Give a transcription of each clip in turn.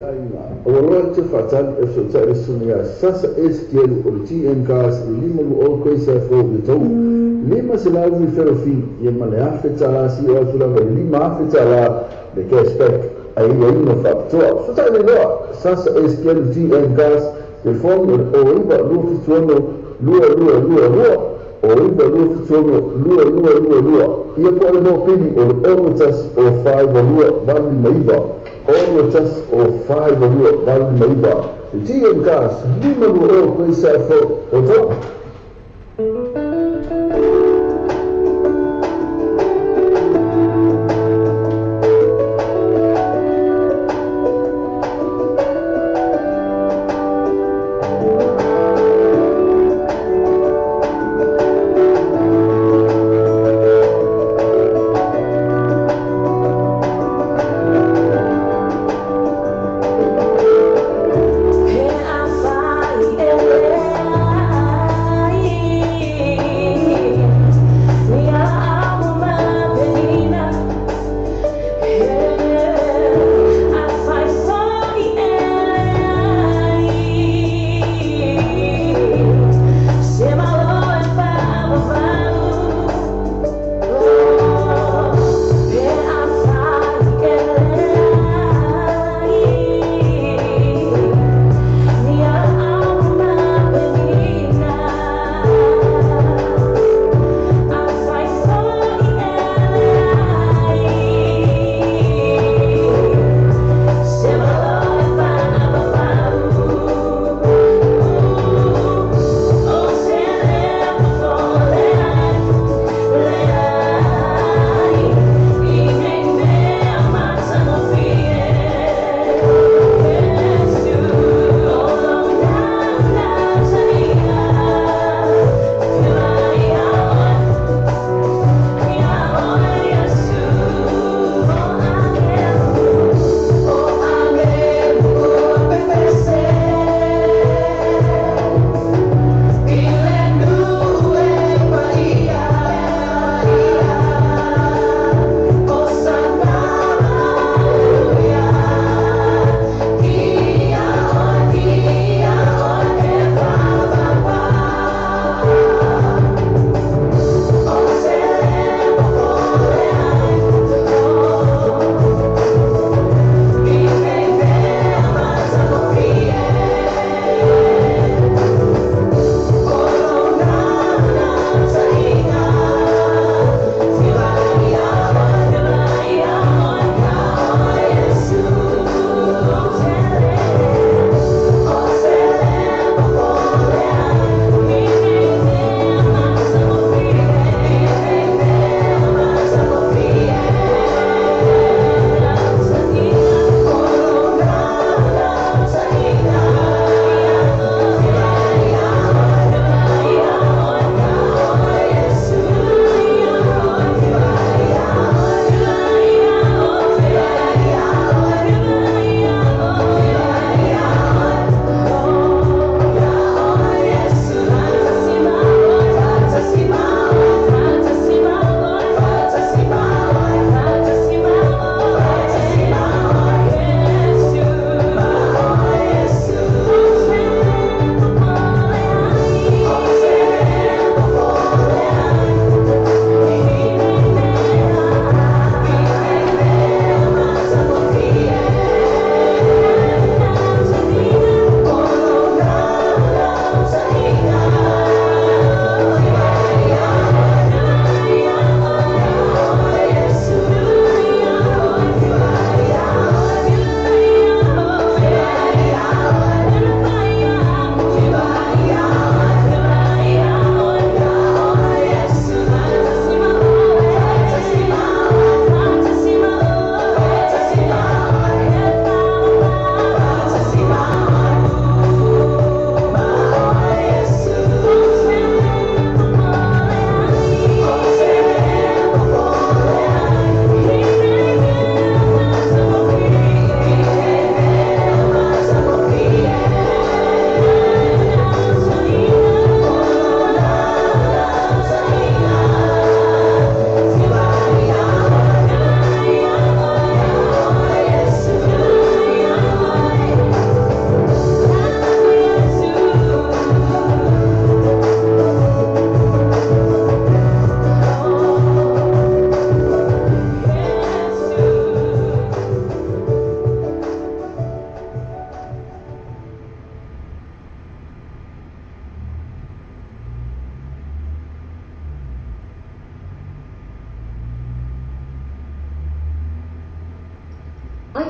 Orote fatan efsota esunia sasa eskiel orti gas lima lu koisa fo betou lima selawi ferofin yema le afeta si o tula lima afeta de kespek ai no factor fata le no sasa eskiel orti gas de fond o iba lu fitono lua o iba lu fitono lua ia po no pini o otas o 5 lua bali maiba all of us or 5 of you about Maiba. The GM gas, lima lu koisa fo oto.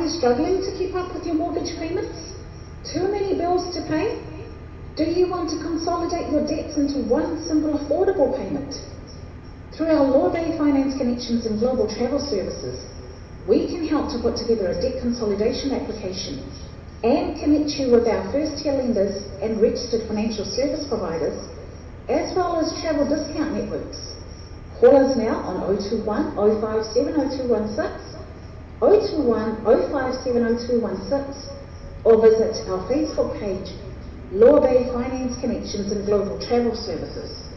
you struggling to keep up with your mortgage payments? Too many bills to pay? Do you want to consolidate your debts into one simple affordable payment? Through our Law Bay Finance Connections and Global Travel Services, we can help to put together a debt consolidation application and connect you with our first-tier lenders and registered financial service providers, as well as travel discount networks. Call us now on 021 057 0216, 021 057 0216, or visit our Facebook page, Law Bay Finance Connections and Global Travel Services.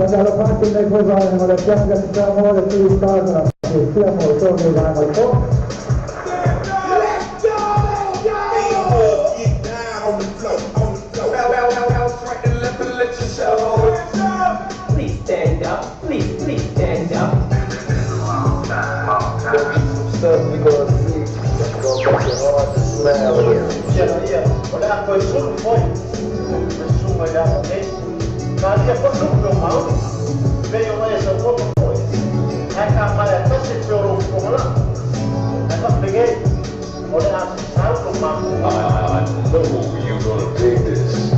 dalla parte del governo, la pianga di amore più stata, che sia molto che vanno un po'. Please stand up, please stand up. Olhar para o sul foi, nessuno olhava bem, mas depois não mal, veio lá essa outra coisa. A câmara até se chorou como lá, até peguei, olhar se salto mal. I know you're gonna take this.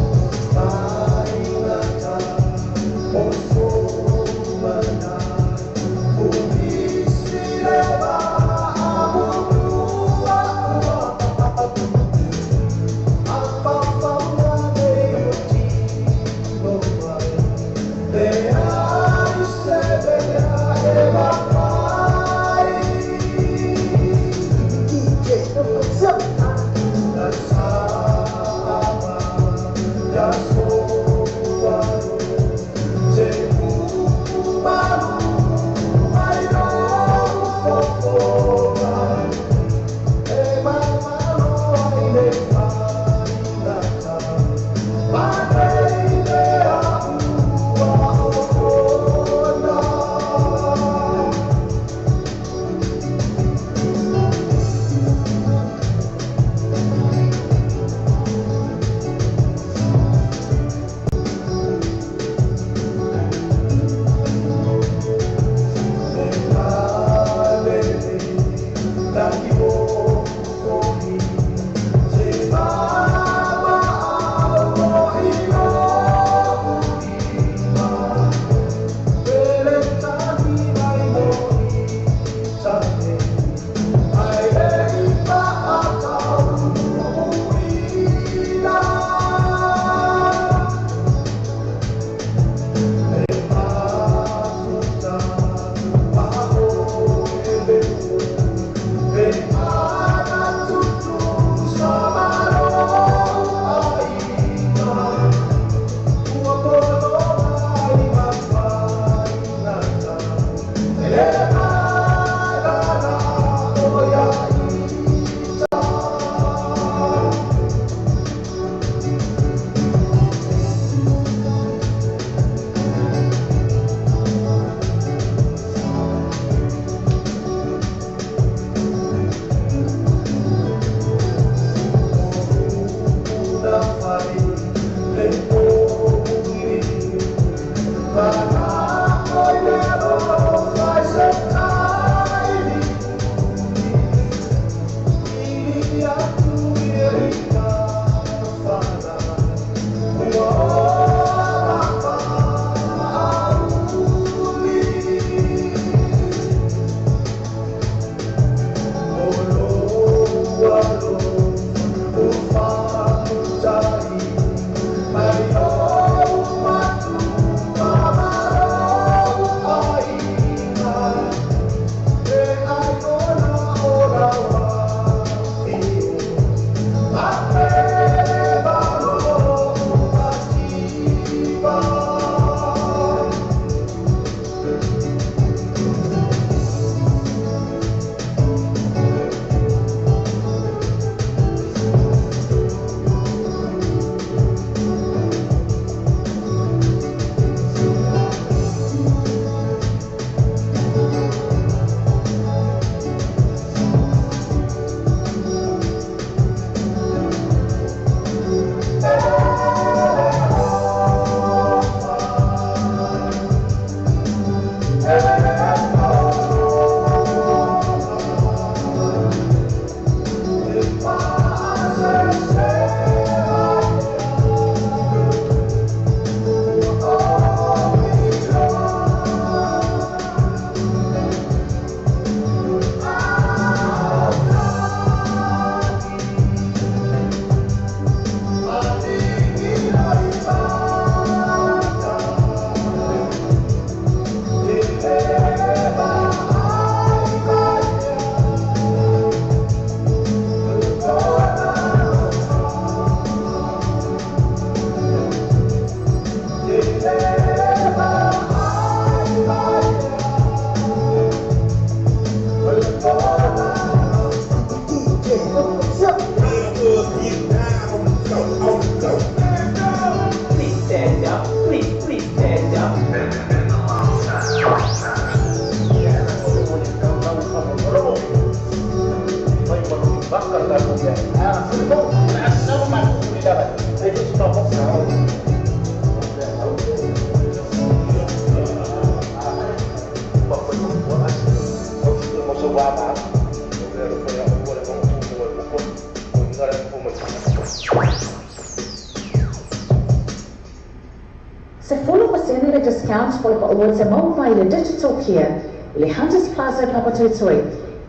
discount for awards a mobile digital care le Hunters Plaza Papatui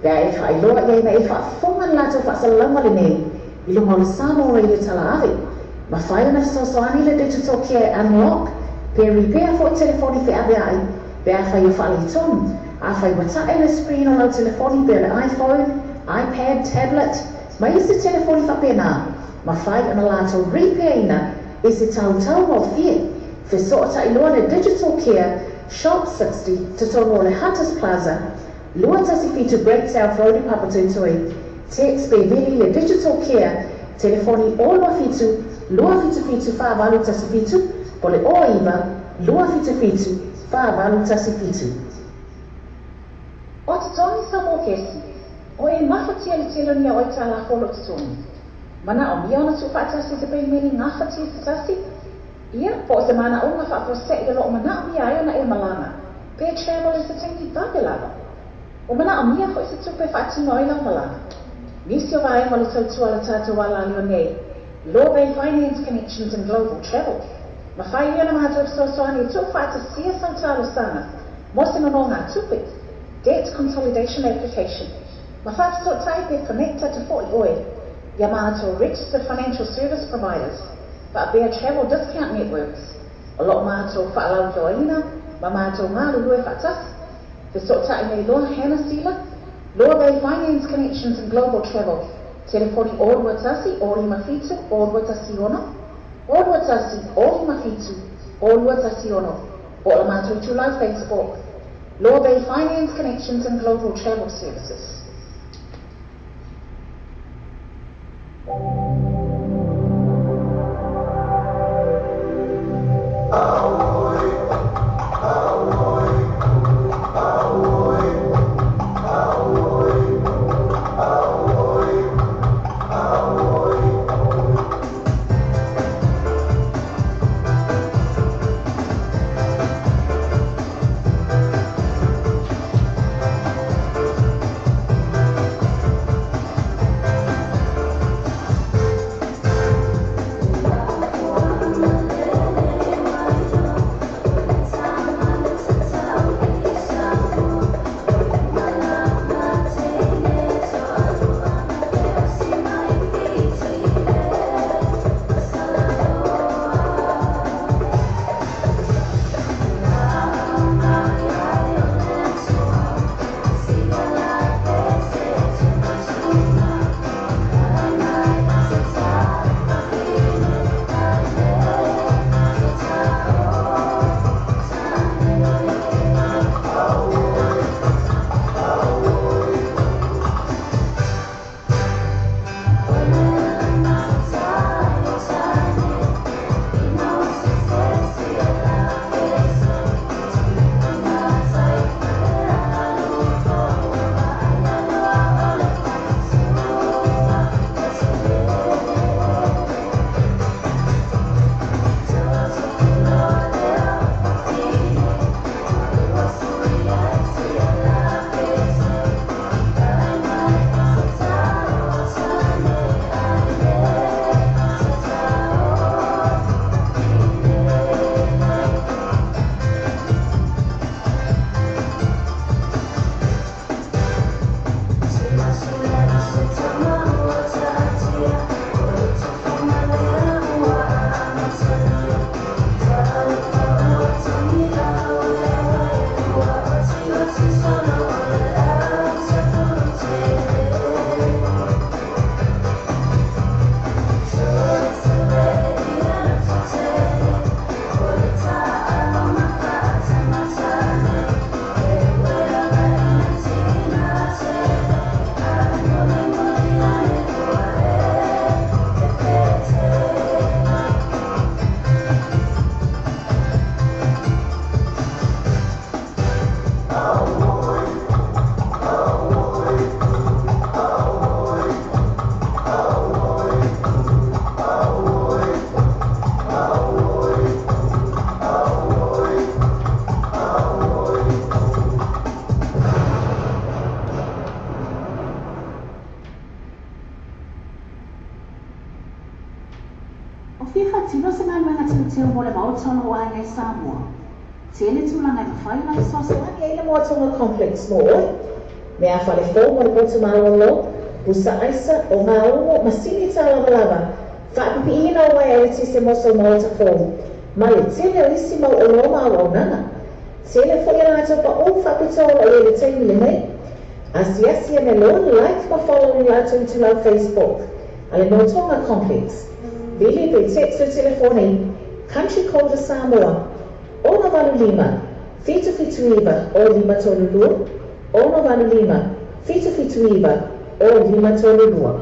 Bea e whailoa iei na e whaafonga lato whaasalama le nei I lunga o le Samoa Radio Talaari. Ma whai ana sosoani le digital care unlock pe repair fo telefoni fe abe ai bea whai o whaali tonu a whai watae le screen o lau telefoni bea le iPhone, iPad, tablet ma I se telefoni whapena ma whai ana lato repair ina I se tau o fie fe soota iloa le digital care Shop 60 te tono o le Hunters Plaza Lua tasi fitu Great South Road I Papatui Text be vili le digital care telefoni o lua fitu whaavalu tasi fitu po le o iwa lua fitu whaavalu tasi fitu. O te tōni sa mō kesi, o e mawhatia le teloni a oi tā la kolo te tōni. Mana o mia ona tu whaatasi te pei meni ngā whatia te tasi. Ia, po o te mana o ngā whaapose I lo o mana o mia ai ona e malanga. Pea travel is the tangi tāke lava. O mana o mia hoi se tupe whaatino I lau malanga. Nisi o vai malu tau tua la tātou wala lio nei. Law Bay Finance Connections and Global Travel. Ma whai iana mātou sosoani tō whaata sia sautalo sana. Mosina no ngā tupe. Debt Consolidation Application. Ma whaata so tai pe connecta te fōi oe. Ia mātou Registered Financial Service Providers. Pa Bear Travel Discount Networks. O lo mātou whaalau joina. Ma mātou ngā lulue whaatas. Te so tai nei loa Hannah Sila. Law Bay Finance Connections and Global Travel. Telefoni Orwa Tasi, Ori Mafitu, Orwa Tasi Ono. Orwa Tasi, Ori Mafitu, Orwa Tasi Ono. Ola Matu Tulai Facebook. Law Bay Finance Connections and Global Travel Services. O fia whatino se mai manga tino mo le maotono o ai ngai Samoa. Tele tulanga ka whai na sosoani e le moa tonga complex mo oi. Mea whale fō mo le potu marolo, busa aisa o ngā ongo masini tā lava. Whaapipi ina o wai e tise moso mo ta fō. Ma le tele o isi mau o loma o nana. Tele fo i rātou pa o whapitoa o e le teimi le nei. Asiasia me lona like ma follow rātou tu lau Facebook. Ale no tonga complex. Vili pe text o telefone, country code Samoa. Ona valu lima, fitu iwa o lima tolulua. Ona valu lima, fitu iwa o lima tolulua.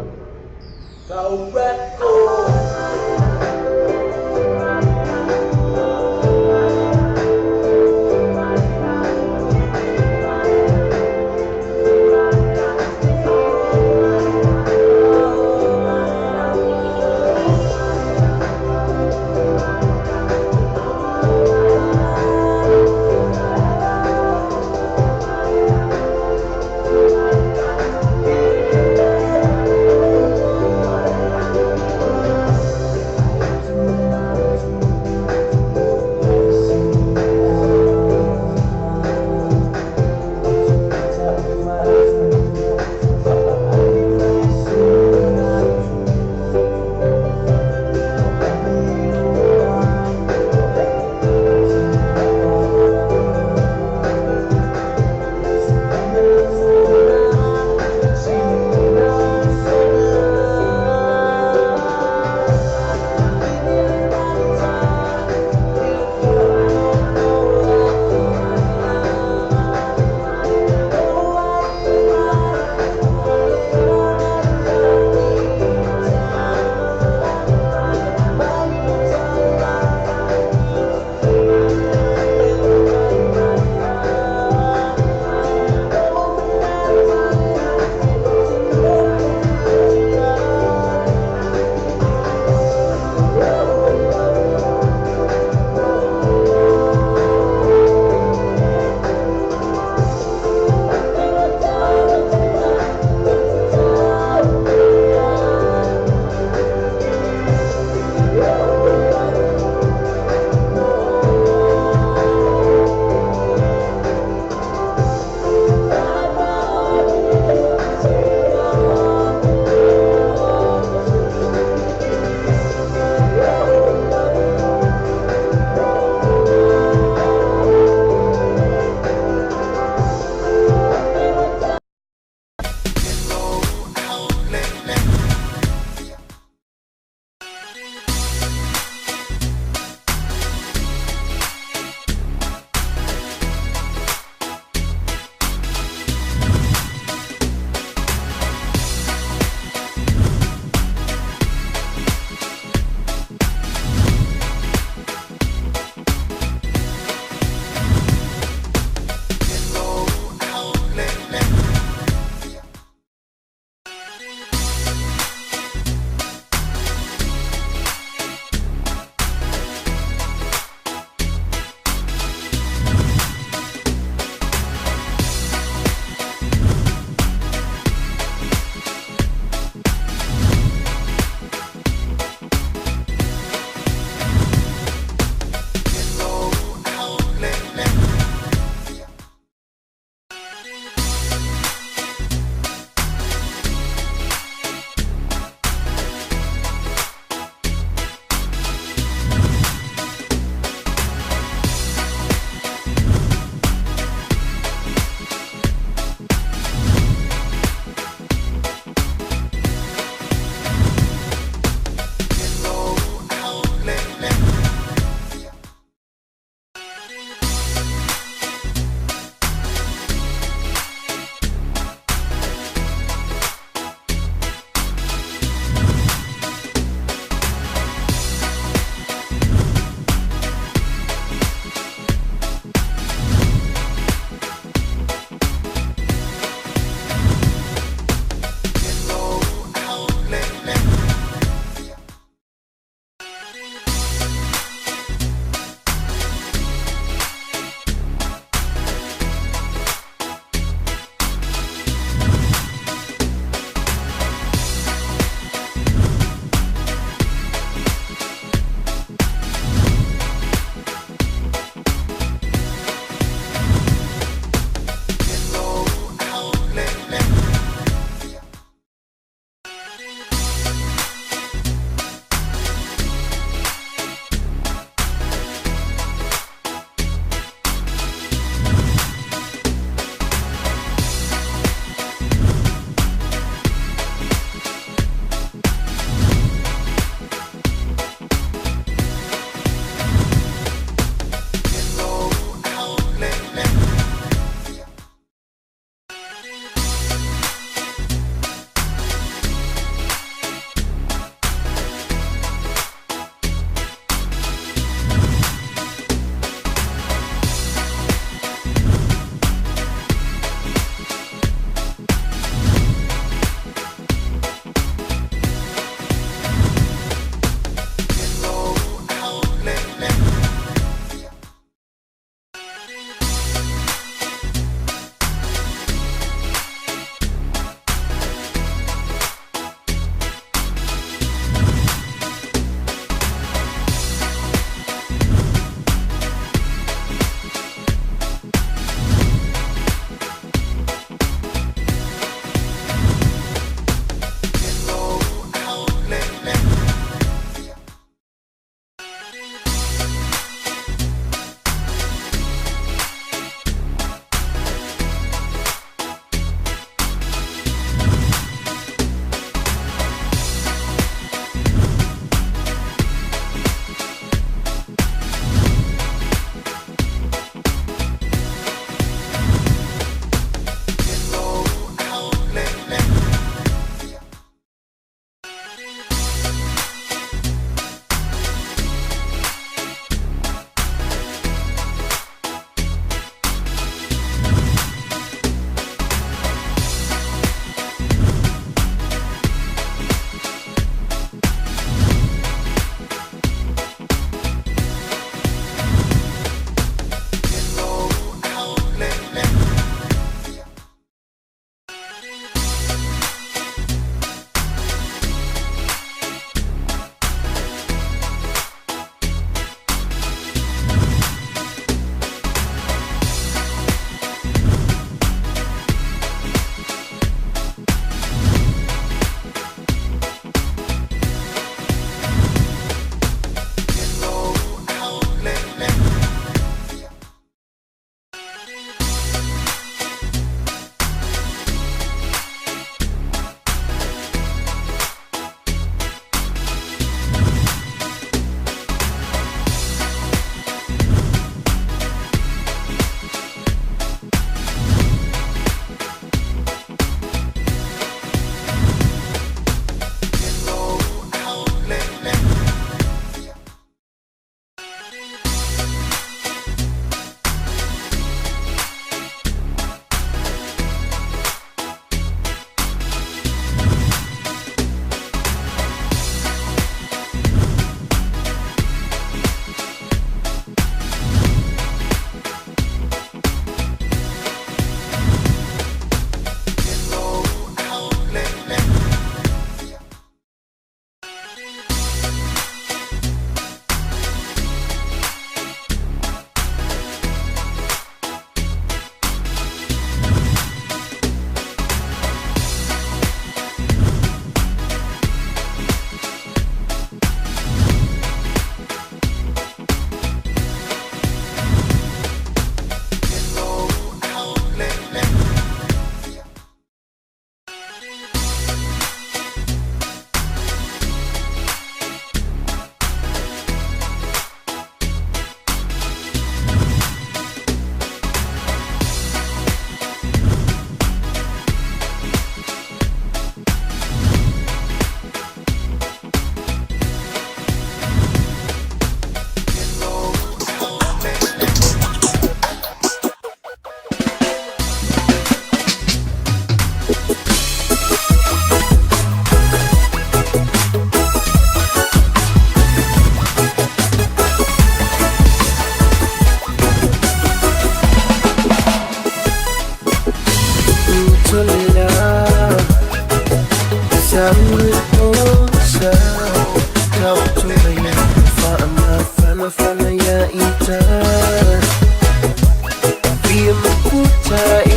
puta